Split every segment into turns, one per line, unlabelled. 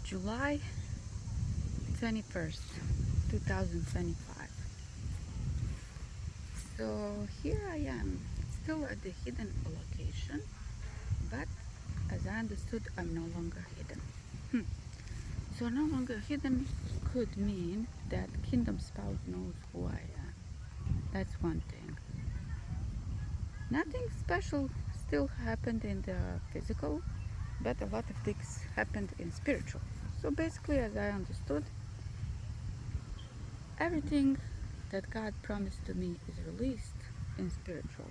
July 21st, 2025. So here I am, still at the hidden location, but as I understood, I'm no longer hidden. So no longer hidden could mean that Kingdom Spouse knows who I am. That's one thing. Nothing special still happened in the physical, but a lot of things happened in spiritual. So basically, as I understood, everything that God promised to me is released in spiritual,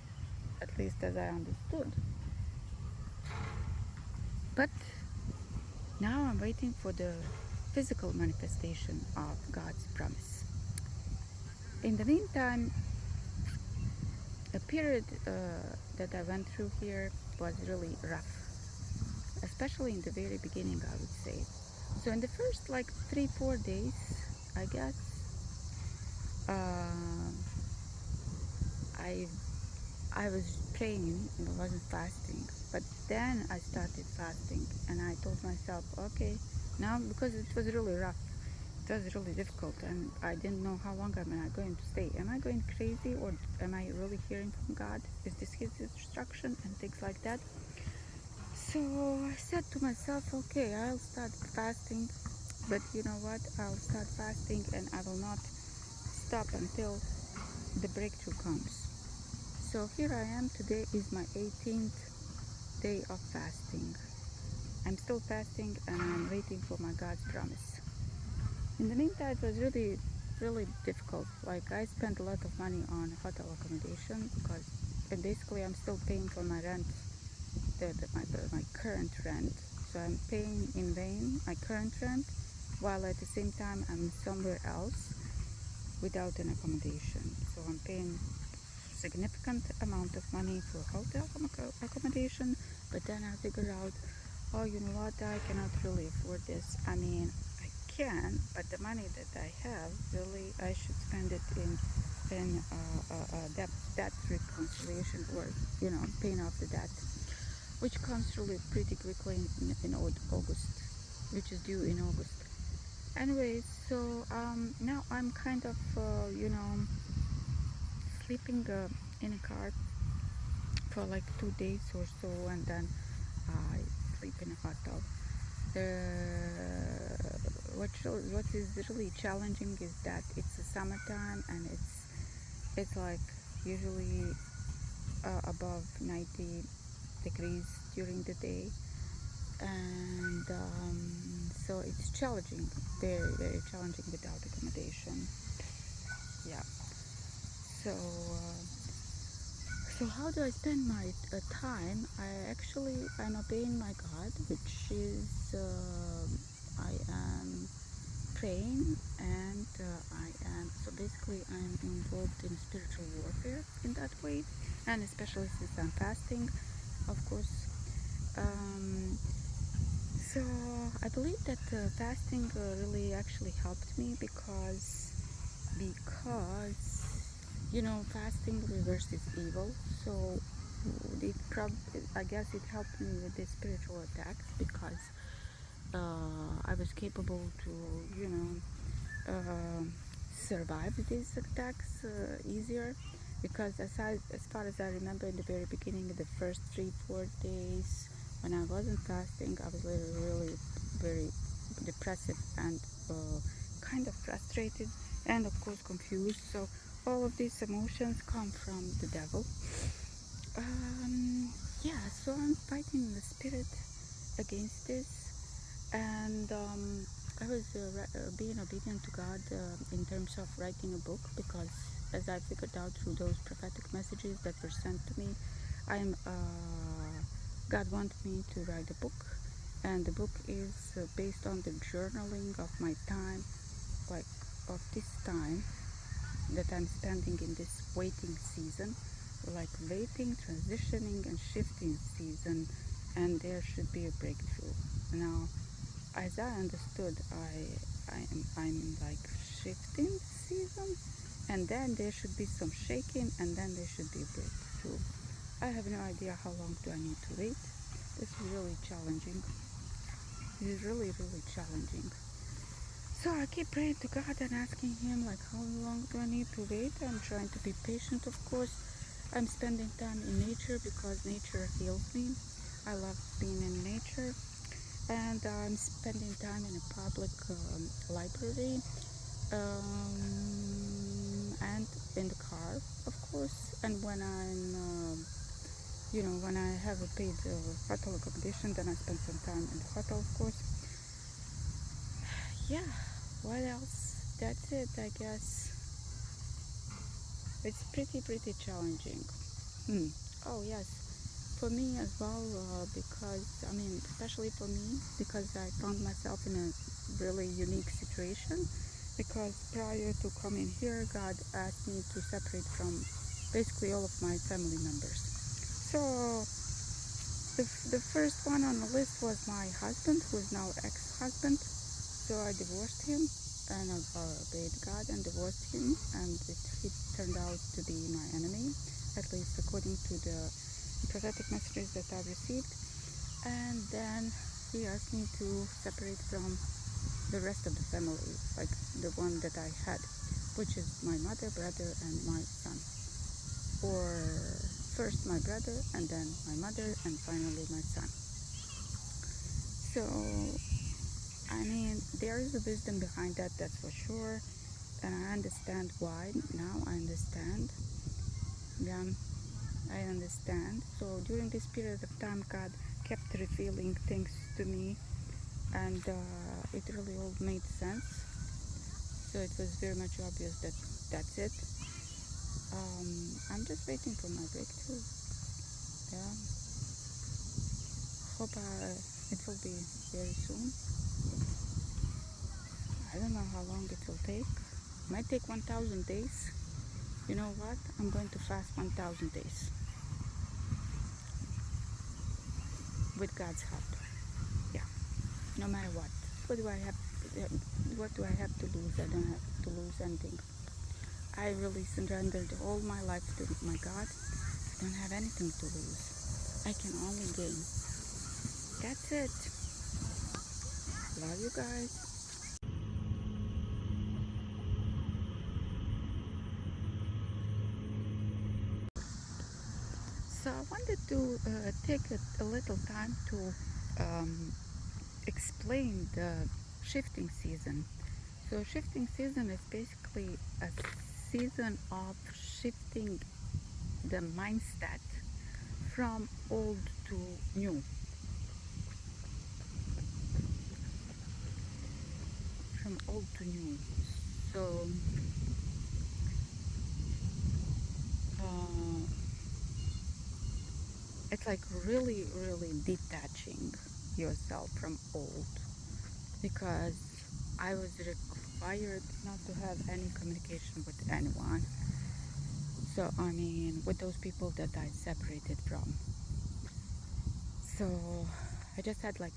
at least as I understood. But now I'm waiting for the physical manifestation of God's promise. In the meantime, a period that I went through here was really rough, especially in the very beginning, I would say. So in the first like 3-4 days, I guess, uh, I I was praying and I wasn't fasting. But then I started fasting and I told myself, okay, now because it was really rough, it was really difficult and I didn't know how long am I going to stay. Am I going crazy or am I really hearing from God? Is this His instruction and things like that? So I said to myself, okay, I'll start fasting. But you know what? I'll start fasting and I will not stop until the breakthrough comes. So here I am. Today is my 18th day of fasting. I'm still fasting and I'm waiting for my God's promise. In the meantime, it was really difficult. Like I spent a lot of money on hotel accommodation because, and basically, I'm still paying for my rent, my current rent. So I'm paying in vain my current rent, while at the same time I'm somewhere else without an accommodation. So I'm paying significant amount of money for hotel accommodation, but then I figured out, oh, you know what, I cannot really afford this. I mean, I can, but the money that I have, really, I should spend it in debt reconciliation, or paying off the debt, which comes really pretty quickly in August, which is due in August. Anyway, so now I'm kind of sleeping in a car for like 2 days or so, and then I sleep in a hotel. What is really challenging is that it's the summertime and it's like usually above 90 degrees during the day, and so it's challenging, very challenging without accommodation. Yeah. So. So how do I spend my time? I'm obeying my God, which is I am praying, and I am so basically I'm involved in spiritual warfare in that way, and especially since I'm fasting, of course. Um, so I believe that fasting really actually helped me because fasting reverses evil. So it I guess it helped me with the spiritual attacks because I was capable to uh, survive these attacks easier, because as far as I remember, in the very beginning, the first 3-4 days when I wasn't fasting, I was really very depressive and kind of frustrated and of course confused. So all of these emotions come from the devil. Yeah, so I'm fighting the spirit against this, and I was being obedient to God in terms of writing a book, because as I figured out through those prophetic messages that were sent to me, God wanted me to write a book, and the book is based on the journaling of my time, like of this time that I'm spending in this waiting season, like waiting, transitioning, and shifting season, and there should be a breakthrough. Now, as I understood, I'm like shifting season, and then there should be some shaking, and then there should be a breakthrough. I have no idea how long do I need to wait. This is really challenging. It's really, really challenging. So I keep praying to God and asking Him, like, how long do I need to wait? I'm trying to be patient, of course. I'm spending time in nature because nature heals me. I love being in nature. And I'm spending time in a public library, and in the car, of course. And when when I have a paid hotel accommodation, then I spend some time in the hotel, of course. Yeah, what else? That's it, I guess. It's pretty challenging. Oh, yes. For me as well, because, I mean, especially for me, because I found myself in a really unique situation. Because prior to coming here, God asked me to separate from basically all of my family members. So the first one on the list was my husband, who is now ex-husband. So I divorced him, and I obeyed God and divorced him, and he turned out to be my enemy, at least according to the prophetic messages that I received. And then he asked me to separate from the rest of the family, like the one that I had, which is my mother, brother, and my son. Or first my brother, and then my mother, and finally my son. So, I mean, there is a wisdom behind that, that's for sure. And I understand why. Now I understand. Yeah, I understand. So during this period of time, God kept revealing things to me, and it really all made sense. So it was very much obvious that that's it. I'm just waiting for my breakthrough. Yeah, hope it will be very soon. I don't know how long it will take. It might take 1,000 days. You know what? I'm going to fast 1,000 days with God's help. Yeah, no matter what. What do I have? What do I have to lose? I don't have to lose anything. I really surrendered all my life to my God. I don't have anything to lose. I can only gain. That's it. Love you guys. So I wanted to take a little time to explain the shifting season. So shifting season is basically a season of shifting the mindset from old to new. From old to new. So uh, it's like really detaching yourself from old, because I was required not to have any communication with anyone. So I mean, with those people that I separated from. So I just had like,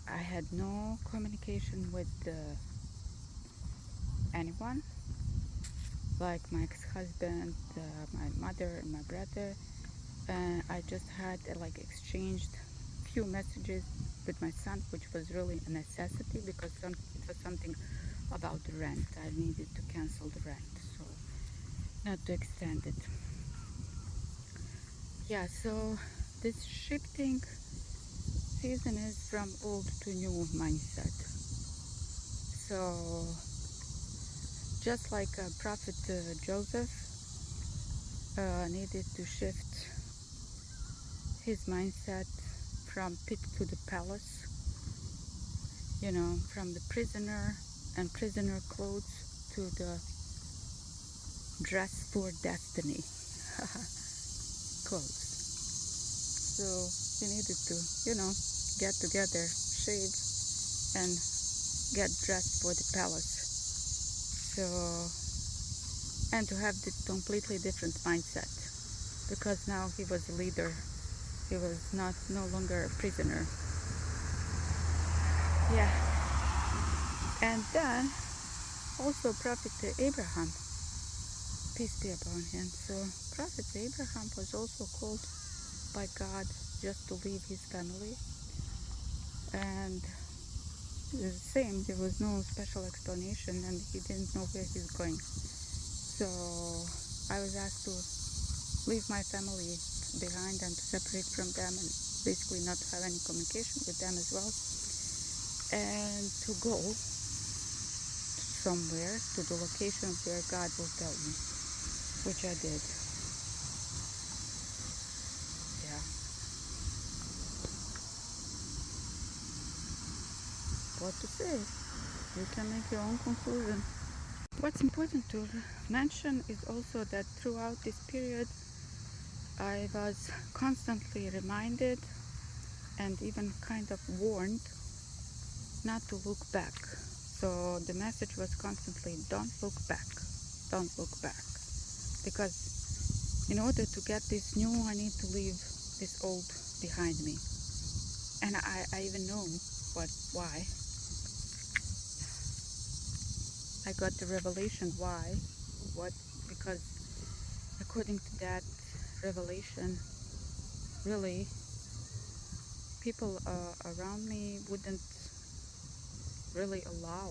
I had no communication with anyone, like my ex-husband, my mother, and my brother. I just had like exchanged few messages with my son, which was really a necessity, because it was something about the rent. I needed to cancel the rent, so not to extend it. Yeah, so this shifting season is from old to new mindset. So just like Prophet Joseph needed to shift his mindset from pit to the palace, from the prisoner and prisoner clothes to the dress for destiny clothes. So he needed to, get together, shave, and get dressed for the palace. So, and to have the completely different mindset, because now he was a leader. He was no longer a prisoner. Yeah. And then also Prophet Abraham, peace be upon him. So Prophet Abraham was also called by God just to leave his family and the same, there was no special explanation, and he didn't know where he's going. So I was asked to leave my family behind and to separate from them, and basically not to have any communication with them as well, and to go somewhere to the location where God will tell me, which I did. Yeah. What to say? You can make your own conclusion. What's important to mention is also that throughout this period I was constantly reminded and even kind of warned not to look back. So the message was constantly, don't look back, don't look back. Because in order to get this new, I need to leave this old behind me. And I even know why. I got the revelation why. What? Because according to that revelation, really, people around me wouldn't really allow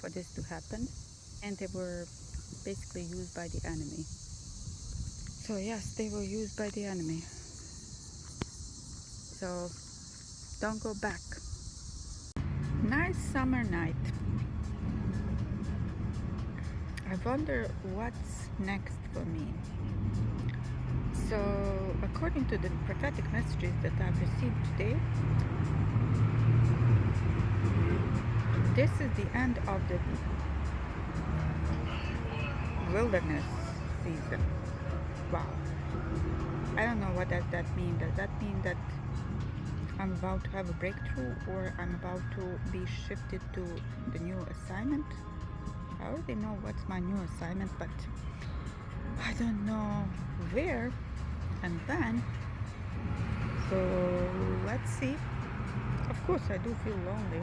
for this to happen, and they were basically used by the enemy. So yes, they were used by the enemy. So don't go back. Nice summer night. I wonder what's next for me. So according to the prophetic messages that I've received today, this is the end of the wilderness season. Wow. I don't know what does that mean. Does that mean that I'm about to have a breakthrough, or I'm about to be shifted to the new assignment? I already know what's my new assignment, but I don't know where and when. So let's see. Of course, I do feel lonely.